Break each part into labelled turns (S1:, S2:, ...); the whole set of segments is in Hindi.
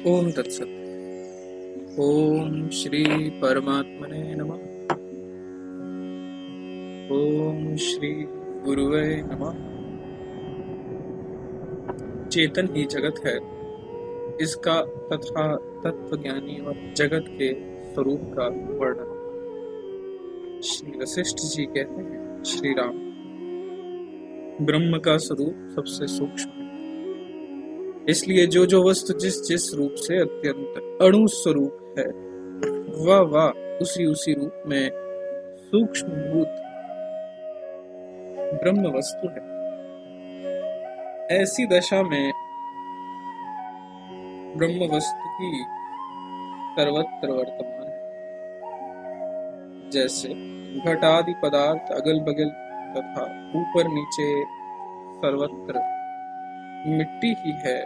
S1: ओम तत्सत। ओम श्री परमात्मने नमः। ओम श्री गुरुवे नमः। चेतन ही जगत है, इसका तथा तत्वज्ञानी और जगत के स्वरूप का वर्णन श्री वशिष्ठ जी कहते हैं। श्री राम, ब्रह्म का स्वरूप सबसे सूक्ष्म है, इसलिए जो जो वस्तु जिस जिस रूप से अत्यंत अणु स्वरूप है वह उसी रूप में सूक्ष्म भूत ब्रह्म वस्तु है। ऐसी दशा में ब्रह्म वस्तु ही सर्वत्र वर्तमान है। जैसे घट आदि पदार्थ अगल बगल तथा ऊपर नीचे सर्वत्र मिट्टी ही है,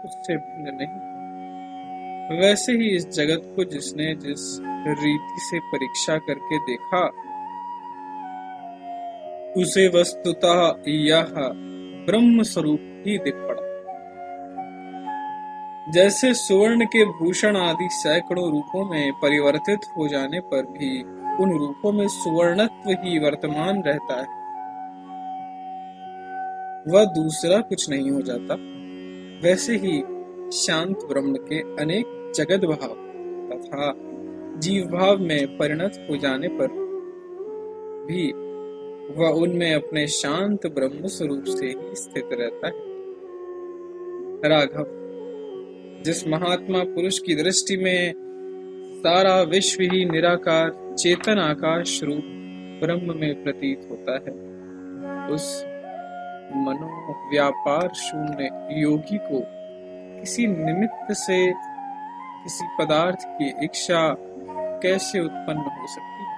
S1: उससे भिन्न नहीं। वैसे ही इस जगत को जिसने जिस रीति से परीक्षा करके देखा, उसे वस्तुतः यह ब्रह्म स्वरूप ही दिख पड़ा। जैसे सुवर्ण के भूषण आदि सैकड़ों रूपों में परिवर्तित हो जाने पर भी उन रूपों में सुवर्णत्व ही वर्तमान रहता है, वह दूसरा कुछ नहीं हो जाता। वैसे ही शांत ब्रह्म के अनेक जगत भाव तथा जीव भाव में परिणत हो जाने पर भी वह उनमें अपने शांत ब्रह्म स्वरूप से ही स्थित रहता है। राघव, जिस महात्मा पुरुष की दृष्टि में सारा विश्व ही निराकार चेतन आकाश रूप ब्रह्म में प्रतीत होता है, उस मनोव्यापार शून्य योगी को किसी निमित्त से किसी पदार्थ की इच्छा कैसे उत्पन्न हो सकती है?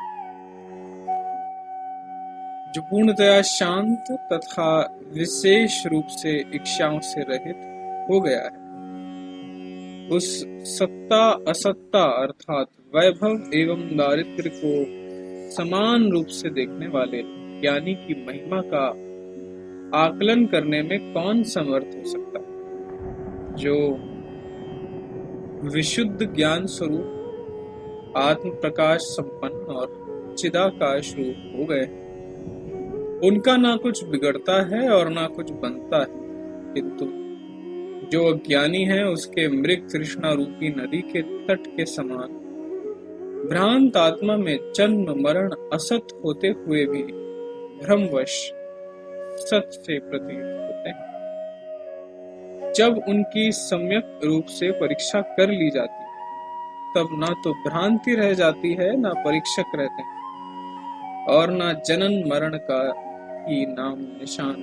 S1: जो पूर्णतया शांत तथा विशेष रूप से इच्छाओं से रहित हो गया है, उस सत्ता असत्ता अर्थात वैभव एवं दारिद्र्य को समान रूप से देखने वाले ज्ञानी की महिमा का आकलन करने में कौन समर्थ हो सकता है? जो विशुद्ध ज्ञान स्वरूप आत्म प्रकाश संपन्न और चिदाकाश रूप हो गए, उनका ना कुछ बिगड़ता है और ना कुछ बनता है, किंतु जो अज्ञानी है उसके मृग तृष्णा रूपी नदी के तट के समान भ्रांत आत्मा में जन्म मरण असत होते हुए भी भ्रमवश सत से प्रतीत होते हैं। जब उनकी सम्यक रूप से परीक्षा कर ली जाती है, तब ना तो भ्रांति रह जाती है, ना परीक्षक रहते हैं, और ना जनन मरण का ही नाम निशान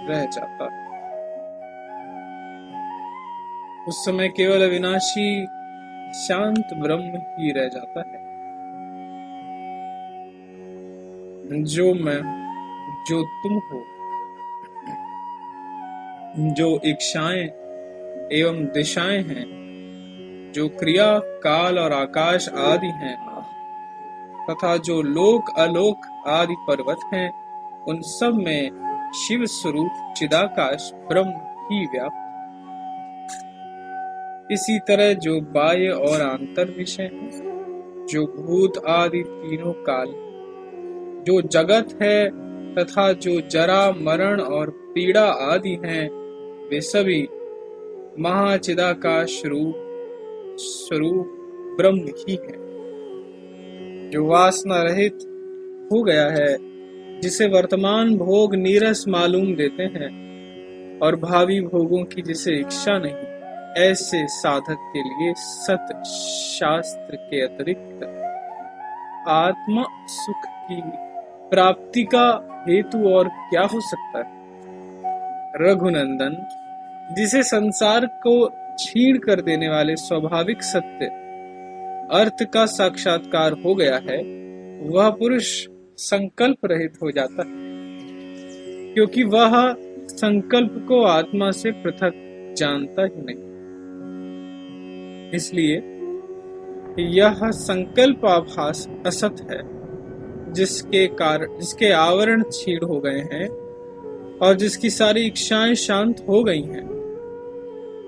S1: रह जाता। उस समय केवल अविनाशी शांत ब्रह्म ही रह जाता है। जो मैं, जो तुम हो, जो इच्छाएं एवं दिशाएं हैं, जो क्रिया काल और आकाश आदि हैं, तथा जो लोक अलोक आदि पर्वत हैं, उन सब में शिव स्वरूप चिदाकाश ब्रह्म ही व्याप्त। इसी तरह जो बाह्य और आंतर विषय हैं, जो भूत आदि तीनों काल, जो जगत है तथा जो जरा मरण और पीड़ा आदि हैं, वे सभी महाचिदाकाश स्वरूप ब्रह्म ही है, जो वासना रहित हो गया है, जिसे वर्तमान भोग नीरस मालूम देते हैं और भावी भोगों की जिसे इच्छा नहीं। ऐसे साधक के लिए सत शास्त्र के अतिरिक्त आत्मा सुख की प्राप्ति का हेतु और क्या हो सकता है? रघुनंदन, जिसे संसार को छीण कर देने वाले स्वाभाविक सत्य अर्थ का साक्षात्कार हो गया है, वह पुरुष संकल्प रहित हो जाता है, क्योंकि वह संकल्प को आत्मा से पृथक जानता ही नहीं। इसलिए यह संकल्प आभास असत है, जिसके आवरण छीण हो गए हैं और जिसकी सारी इच्छाएं शांत हो गई हैं।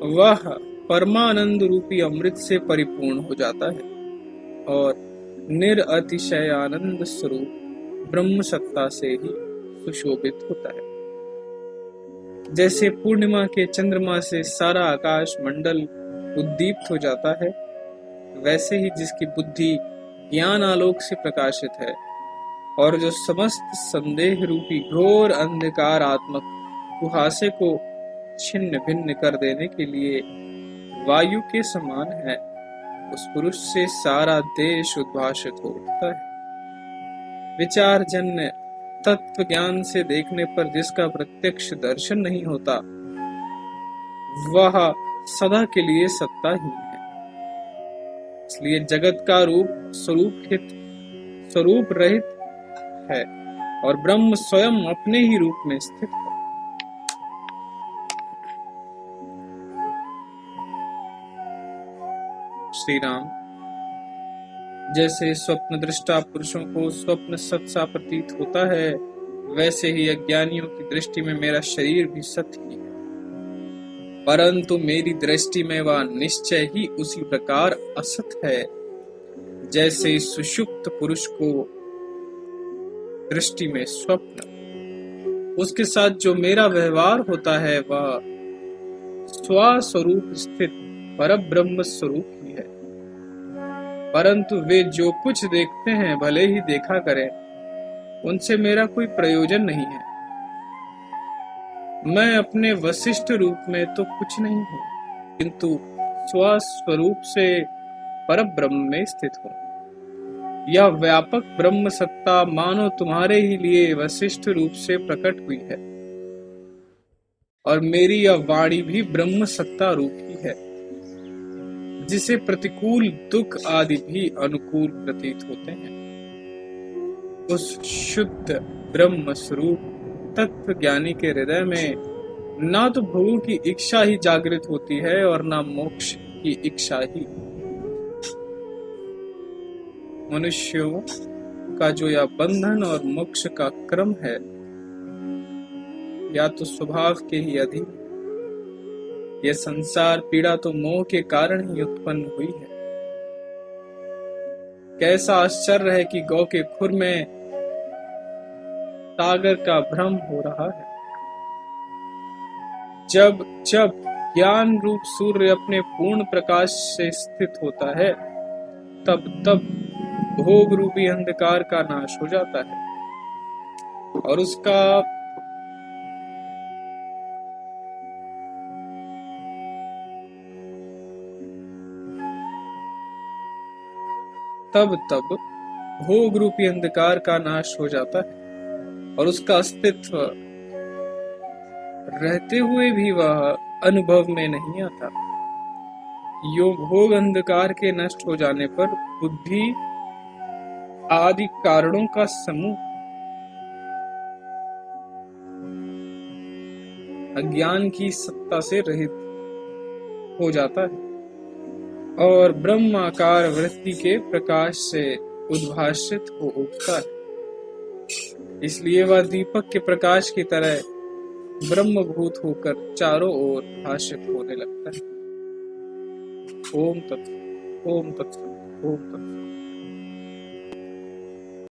S1: वह परमानंद रूपी अमृत से परिपूर्ण हो जाता है और निरअतिशय आनंद स्वरूप ब्रह्म सत्ता से ही सुशोभित होता है। जैसे पूर्णिमा के चंद्रमा से सारा आकाश मंडल उद्दीप्त हो जाता है, वैसे ही जिसकी बुद्धि ज्ञान आलोक से प्रकाशित है और जो समस्त संदेह रूपी घोर अंधकारात्मक कुहासे को छिन्न भिन्न कर देने के लिए वायु के समान है, उस पुरुष से सारा देश उद्भाषित हो उठता है। विचार जन्य तत्व ज्ञान से देखने पर जिसका प्रत्यक्ष दर्शन नहीं होता, वह सदा के लिए सत्ताहीन है। इसलिए जगत का रूप स्वरूप रहित है और ब्रह्म स्वयं अपने ही रूप में स्थित है। श्री राम, जैसे स्वप्न दृष्टा पुरुषों को स्वप्न सत सा प्रतीत होता है, वैसे ही अज्ञानियों की दृष्टि में मेरा शरीर भी सत्य ही है, परंतु मेरी दृष्टि में वह निश्चय ही उसी प्रकार असत है जैसे सुषुप्त पुरुष को दृष्टि में स्वप्न। उसके साथ जो मेरा व्यवहार होता है वह स्वस्वरूप स्थित परब्रह्म स्वरूप ही है, परंतु वे जो कुछ देखते हैं भले ही देखा करें, उनसे मेरा कोई प्रयोजन नहीं है। मैं अपने वशिष्ठ रूप में तो कुछ नहीं हूं, किंतु स्वस्वरूप से परब्रह्म में स्थित हूं। यह व्यापक ब्रह्म सत्ता मानो तुम्हारे ही लिए वशिष्ठ रूप से प्रकट हुई है और मेरी यह वाणी भी ब्रह्म सत्ता रूप ही है, जिसे प्रतिकूल दुख आदि भी अनुकूल प्रतीत होते हैं। उस शुद्ध ब्रह्म स्वरूप तत्व ज्ञानी के हृदय में ना तो भोगों की इच्छा ही जागृत होती है और ना मोक्ष की इच्छा ही। मनुष्यों का जो यह बंधन और मोक्ष का क्रम है, या तो स्वभाव के ही अधीन। यह संसार पीड़ा तो मोह के कारण ही उत्पन्न हुई है। कैसा आश्चर्य है कि गौ के खुर में सागर का भ्रम हो रहा है। जब जब ज्ञान रूप सूर्य अपने पूर्ण प्रकाश से स्थित होता है, तब तब भोग रूपी अंधकार का नाश हो जाता है और उसका भोग रूपी अंधकार का नाश हो जाता है और उसका अस्तित्व रहते हुए भी वह अनुभव में नहीं आता। यो भोग अंधकार के नष्ट हो जाने पर बुद्धि आदि कारणों का समूह अज्ञान की सत्ता से रहित हो जाता है और ब्रह्माकार वृत्ति के प्रकाश से उद्भाषित हो उठता है। इसलिए वह दीपक के प्रकाश की तरह ब्रह्मभूत होकर चारों ओर भाषित होने लगता है। ओम तत्सत, ओम तत्सत, ओम तत्सत।